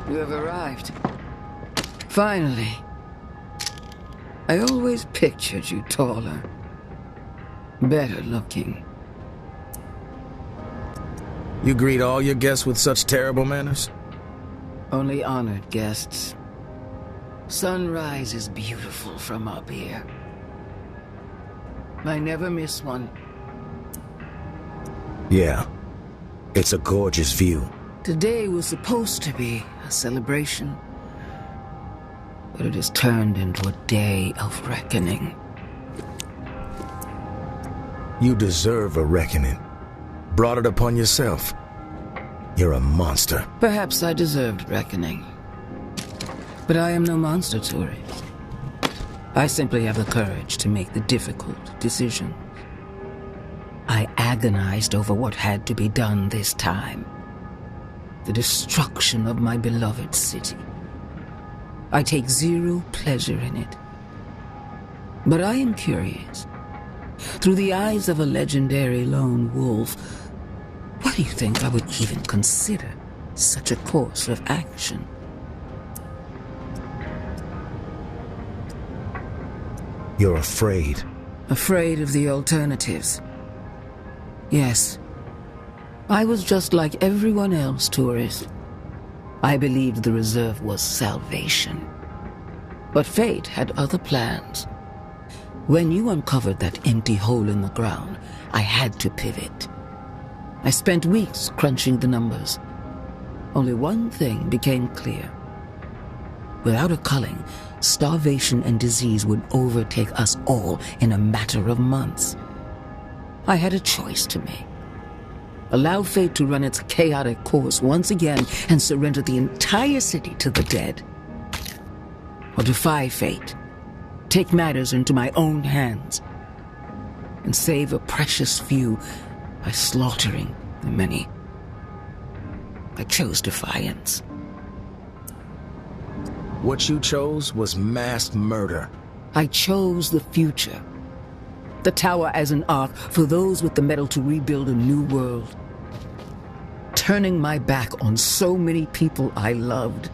You have arrived. Finally. I always pictured you taller. Better looking. You greet all your guests with such terrible manners? Only honored guests. Sunrise is beautiful from up here. I never miss one. Yeah. It's a gorgeous view. Today was supposed to be a celebration, but it has turned into a day of reckoning. You deserve a reckoning. Brought it upon yourself. You're a monster. Perhaps I deserved reckoning. But I am no monster, tourist. I simply have the courage to make the difficult decisions. I agonized over what had to be done this time. The destruction of my beloved city. I take zero pleasure in it. But I am curious. Through the eyes of a legendary lone wolf, why do you think I would even consider such a course of action? You're afraid. Afraid of the alternatives. Yes. I was just like everyone else, tourist. I believed the reserve was salvation. But fate had other plans. When you uncovered that empty hole in the ground, I had to pivot. I spent weeks crunching the numbers. Only one thing became clear. Without a culling, starvation and disease would overtake us all in a matter of months. I had a choice to make. Allow fate to run its chaotic course once again and surrender the entire city to the dead. Or defy fate, take matters into my own hands, and save a precious few by slaughtering the many. I chose defiance. What you chose was mass murder. I chose the future. The tower as an ark for those with the metal to rebuild a new world. Turning my back on so many people I loved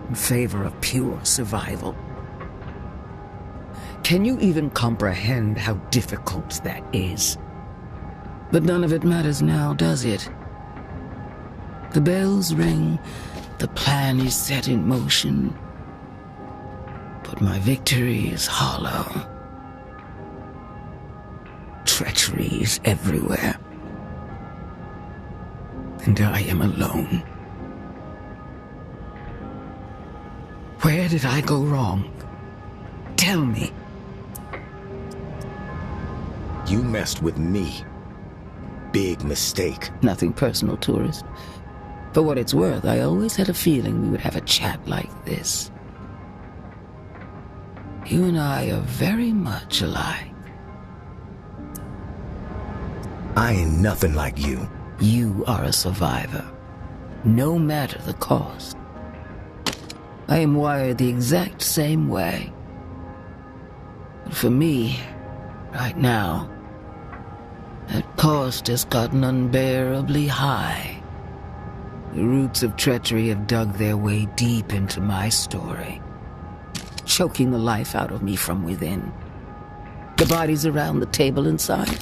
in favor of pure survival. Can you even comprehend how difficult that is? But none of it matters now, does it? The bells ring, the plan is set in motion, but my victory is hollow. Treachery is everywhere, and I am alone. Where did I go wrong? Tell me. You messed with me. Big mistake. Nothing personal, tourist. For what it's worth, I always had a feeling we would have a chat like this. You and I are very much alike. I ain't nothing like you. You are a survivor, no matter the cost. I am wired the exact same way. But for me, right now, that cost has gotten unbearably high. The roots of treachery have dug their way deep into my story, choking the life out of me from within. The bodies around the table inside,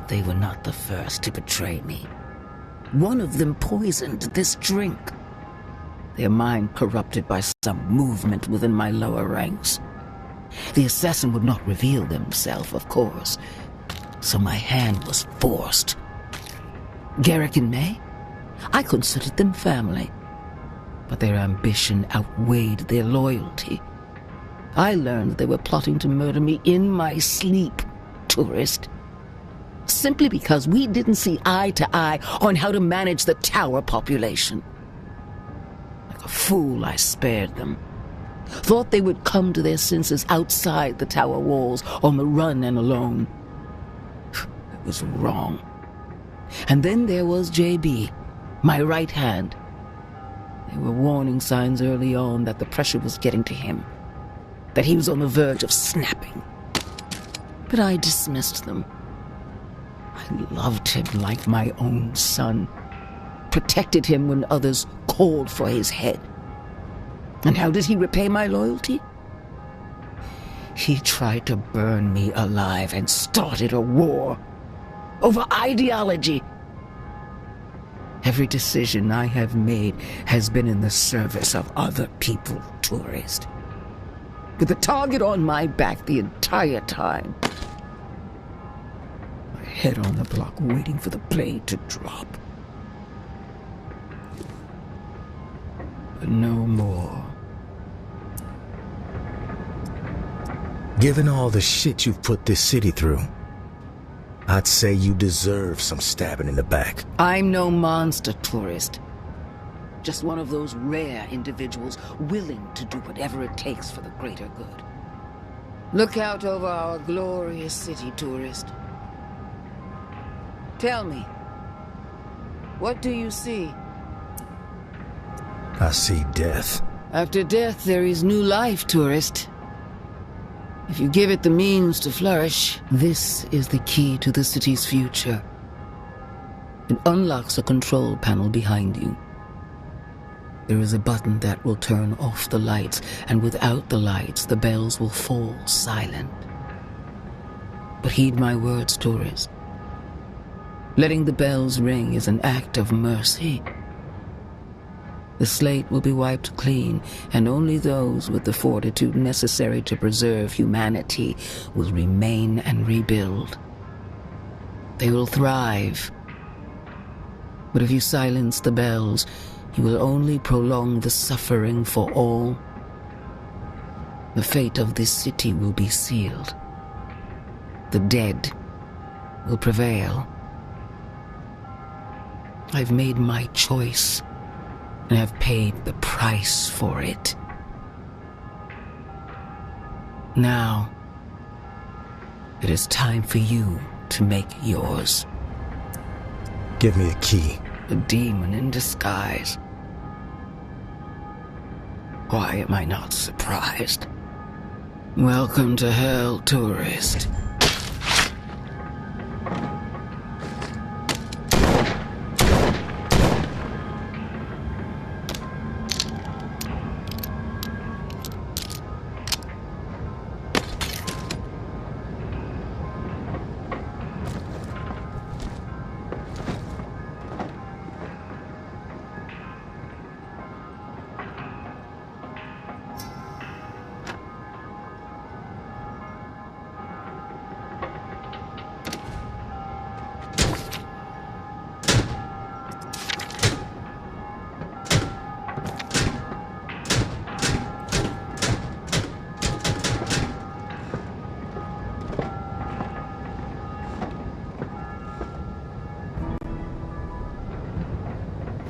they were not the first to betray me. One of them poisoned this drink. Their mind corrupted by some movement within my lower ranks. The assassin would not reveal themselves, of course, so my hand was forced. Garrick and May? I considered them family, but their ambition outweighed their loyalty. I learned they were plotting to murder me in my sleep, tourist. Simply because we didn't see eye to eye on how to manage the tower population. Like a fool, I spared them. Thought they would come to their senses outside the tower walls, on the run and alone. It was wrong. And then there was JB, my right hand. There were warning signs early on that the pressure was getting to him, that he was on the verge of snapping. But I dismissed them. I loved him like my own son, protected him when others called for his head. And how did he repay my loyalty? He tried to burn me alive and started a war over ideology. Every decision I have made has been in the service of other people, tourist. With the target on my back the entire time. My head on the block waiting for the blade to drop. But no more. Given all the shit you've put this city through, I'd say you deserve some stabbing in the back. I'm no monster, tourist. Just one of those rare individuals willing to do whatever it takes for the greater good. Look out over our glorious city, tourist. Tell me, what do you see? I see death. After death, there is new life, tourist. If you give it the means to flourish, this is the key to the city's future. It unlocks a control panel behind you. There is a button that will turn off the lights, and without the lights, the bells will fall silent. But heed my words, tourist. Letting the bells ring is an act of mercy. The slate will be wiped clean, and only those with the fortitude necessary to preserve humanity will remain and rebuild. They will thrive. But if you silence the bells, you will only prolong the suffering for all. The fate of this city will be sealed. The dead will prevail. I've made my choice, and have paid the price for it. Now, it is time for you to make yours. Give me a key. A demon in disguise. Why am I not surprised? Welcome to hell, tourist.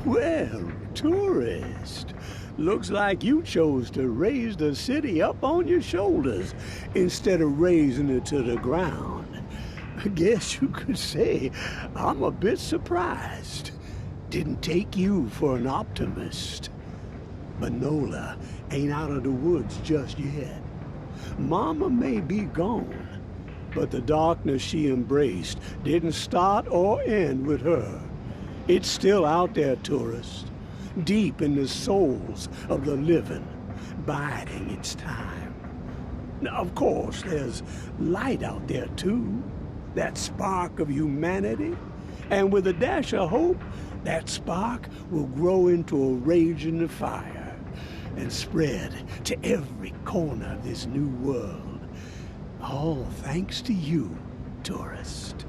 Well, tourist, looks like you chose to raise the city up on your shoulders instead of raising it to the ground. I guess you could say I'm a bit surprised. Didn't take you for an optimist. But Nola ain't out of the woods just yet. Mama may be gone, but the darkness she embraced didn't start or end with her. It's still out there, tourist, deep in the souls of the living, biding its time. Now, of course, there's light out there, too. That spark of humanity. And with a dash of hope, that spark will grow into a raging fire and spread to every corner of this new world. All thanks to you, tourist.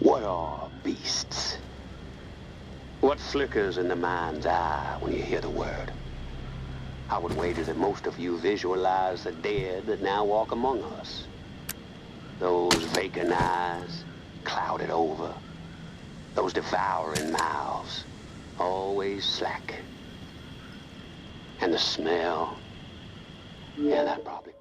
What are beasts? What flickers in the mind's eye when you hear the word? I would wager that most of you visualize the dead that now walk among us. Those vacant eyes, clouded over. Those devouring mouths, always slack. And the smell, yeah, that probably